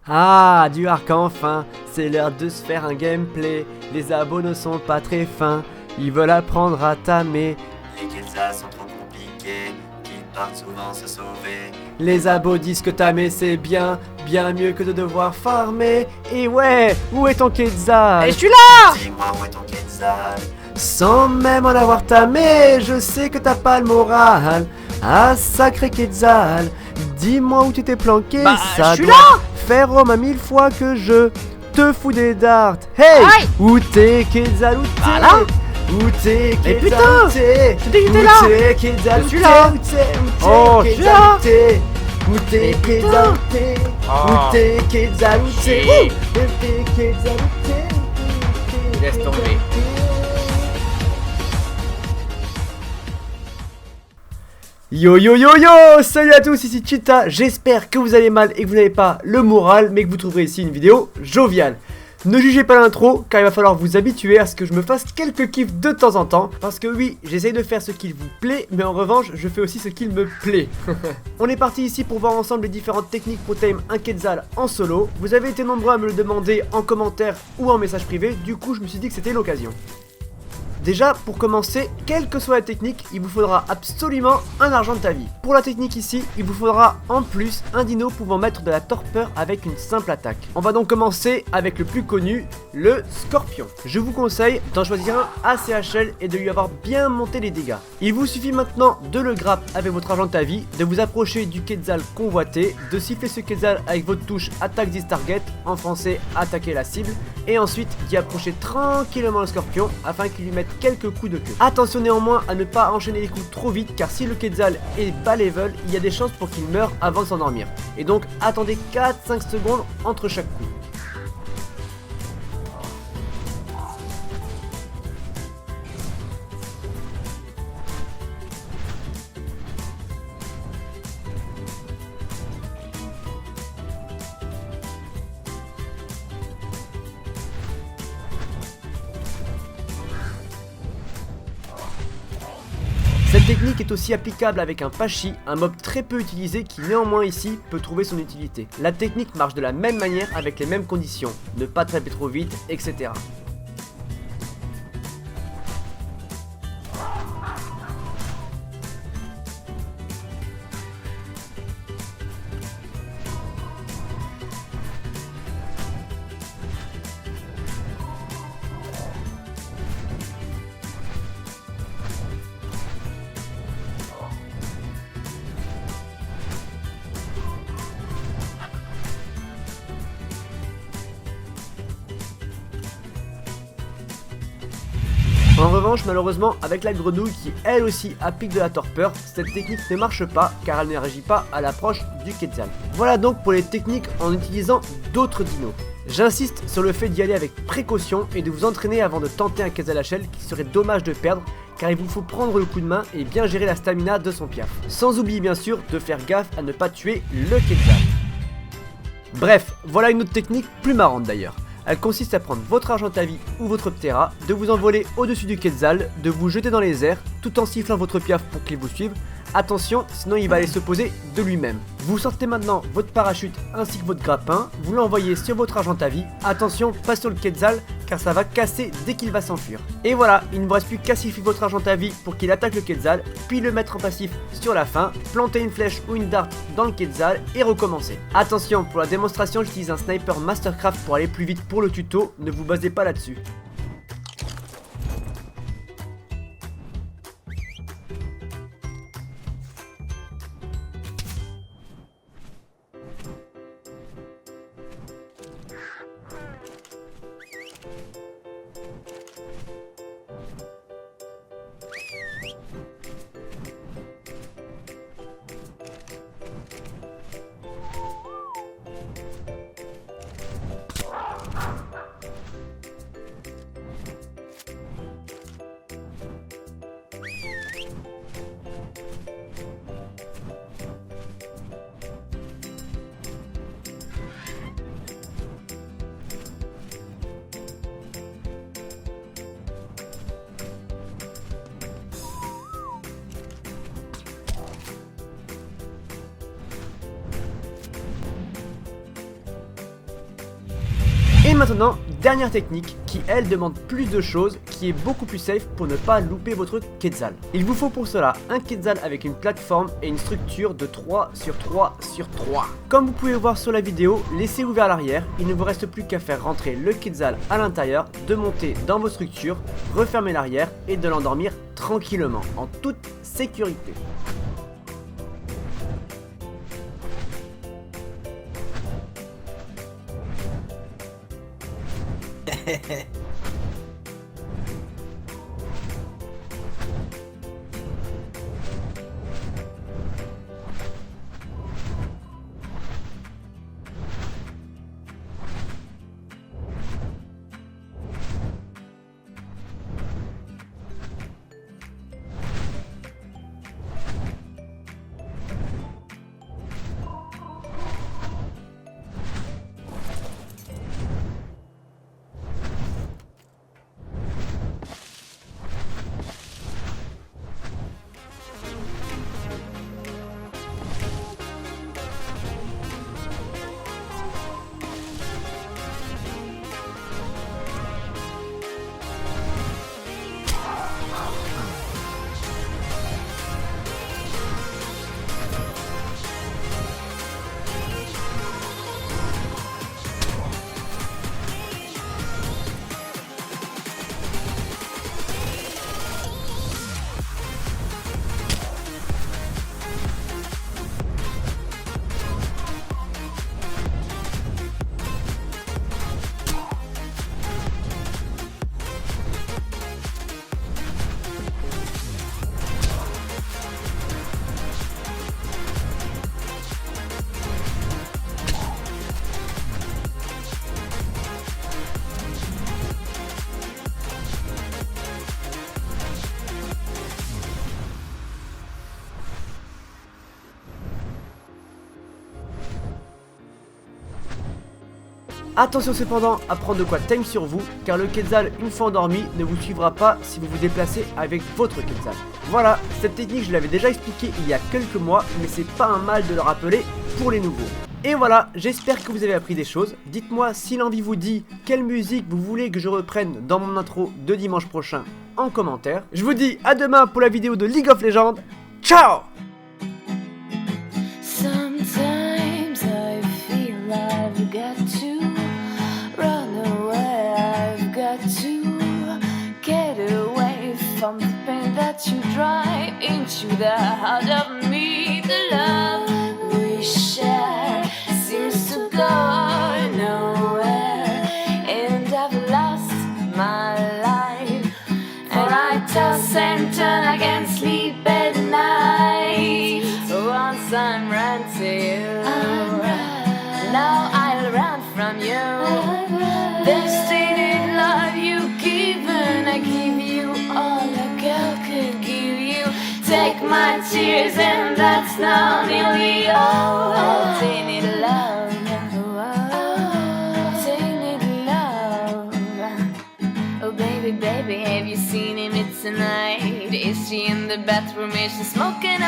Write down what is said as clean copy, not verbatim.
Ah, du arc enfin, c'est l'heure de se faire un gameplay. Les abos ne sont pas très fins, ils veulent apprendre à tamer. Les Quetzals sont trop compliqués, qu'ils partent souvent se sauver. Les abos disent que tamer c'est bien, bien mieux que de devoir farmer. Et ouais, où est ton Quetzal? Et je suis là! Dis-moi où est ton Quetzal? Sans même en avoir tamé, je sais que t'as pas le moral. Ah sacré Quetzal, dis-moi où tu t'es planqué. Bah, ça je suis doit là. faire au moins 1000 fois que je te fous des dards. Hey, Aïe. où t'es Quetzal, où t'es? Bah là. Où t'es Mais Quetzal, putain, où t'es? je t'ai dit que j'étais Où là. t'es Quetzal, Je où suis t'es? là. Où t'es? Où t'es? Oh, je suis Quetzal, là. où t'es? Où t'es Mais Quetzal, où t'es? Oh. Où t'es Quetzal, où t'es? Chier. Où t'es Quetzal, où t'es? Laisse tomber. Yo yo yo yo, salut à tous, ici Cheetah, j'espère que vous allez mal et que vous n'avez pas le moral, mais que vous trouverez ici une vidéo joviale. Ne jugez pas l'intro, car il va falloir vous habituer à ce que je me fasse quelques kiffs de temps en temps, parce que oui, j'essaye de faire ce qu'il vous plaît, mais en revanche, je fais aussi ce qu'il me plaît. On est parti ici pour voir ensemble les différentes techniques pour tame un Quetzal en solo. Vous avez été nombreux à me le demander en commentaire ou en message privé, du coup je me suis dit que c'était l'occasion. Déjà, pour commencer, quelle que soit la technique, il vous faudra absolument un argent de ta vie. Pour la technique ici, il vous faudra en plus un dino pouvant mettre de la torpeur avec une simple attaque. On va donc commencer avec le plus connu, le scorpion. Je vous conseille d'en choisir un ACHL et de lui avoir bien monté les dégâts. Il vous suffit maintenant de le grappe avec votre argent de ta vie, de vous approcher du Quetzal convoité, de siffler ce Quetzal avec votre touche attaque this target, en français attaquer la cible, et ensuite d'y approcher tranquillement le scorpion afin qu'il lui mette quelques coups de queue. Attention néanmoins à ne pas enchaîner les coups trop vite, car si le Quetzal est bas level, il y a des chances pour qu'il meure avant de s'endormir. Et donc attendez 4-5 secondes entre chaque coup. Cette technique est aussi applicable avec un Pachi, un mob très peu utilisé qui néanmoins ici peut trouver son utilité. La technique marche de la même manière avec les mêmes conditions, ne pas taper trop vite, etc. En revanche, malheureusement, avec la grenouille qui elle aussi applique de la torpeur, cette technique ne marche pas car elle ne réagit pas à l'approche du Quetzal. Voilà donc pour les techniques en utilisant d'autres dinos. J'insiste sur le fait d'y aller avec précaution et de vous entraîner avant de tenter un Quetzal HL qui serait dommage de perdre, car il vous faut prendre le coup de main et bien gérer la stamina de son piaf. Sans oublier bien sûr de faire gaffe à ne pas tuer le Quetzal. Bref, voilà une autre technique plus marrante d'ailleurs. Elle consiste à prendre votre argent à vie ou votre ptera, de vous envoler au-dessus du Quetzal, de vous jeter dans les airs, tout en sifflant votre piaf pour qu'il vous suive. Attention, sinon il va aller se poser de lui-même. Vous sortez maintenant votre parachute ainsi que votre grappin, vous l'envoyez sur votre argent à vie. Attention, pas sur le Quetzal, car ça va casser dès qu'il va s'enfuir. Et voilà, il ne vous reste plus qu'à siffler votre argent à vie pour qu'il attaque le Quetzal, puis le mettre en passif sur la fin, planter une flèche ou une dart dans le Quetzal et recommencer. Attention, pour la démonstration, j'utilise un sniper Mastercraft pour aller plus vite pour le tuto, ne vous basez pas là-dessus. maintenant, dernière technique qui elle demande plus de choses, qui est beaucoup plus safe pour ne pas louper votre quetzal. Il vous faut pour cela un quetzal avec une plateforme et une structure de 3 sur 3 sur 3. Comme vous pouvez voir sur la vidéo, laissez ouvert l'arrière, il ne vous reste plus qu'à faire rentrer le quetzal à l'intérieur, de monter dans vos structures, refermer l'arrière et de l'endormir tranquillement, en toute sécurité. Attention cependant à prendre de quoi time sur vous, car le quetzal une fois endormi ne vous suivra pas si vous vous déplacez avec votre quetzal. Voilà, cette technique je l'avais déjà expliquée il y a quelques mois, mais c'est pas un mal de le rappeler pour les nouveaux. Et voilà, j'espère que vous avez appris des choses. Dites-moi si l'envie vous dit quelle musique vous voulez que je reprenne dans mon intro de dimanche prochain en commentaire. Je vous dis à demain pour la vidéo de League of Legends. Ciao! Sometimes I feel I've got to run away, I've got to get away from the pain that you drive into the heart of me. The love we share seems to go nowhere, and I've lost my life, and I toss and turn, I can't sleep at night. Once I'm run to you, now I'll run from you. The state love you give, and I give you all a girl could give you. Take my tears, and that's not nearly all. Oh, tainted love, oh, tainted love. Oh baby, baby, have you seen him tonight? Is she in the bathroom? Is she smoking?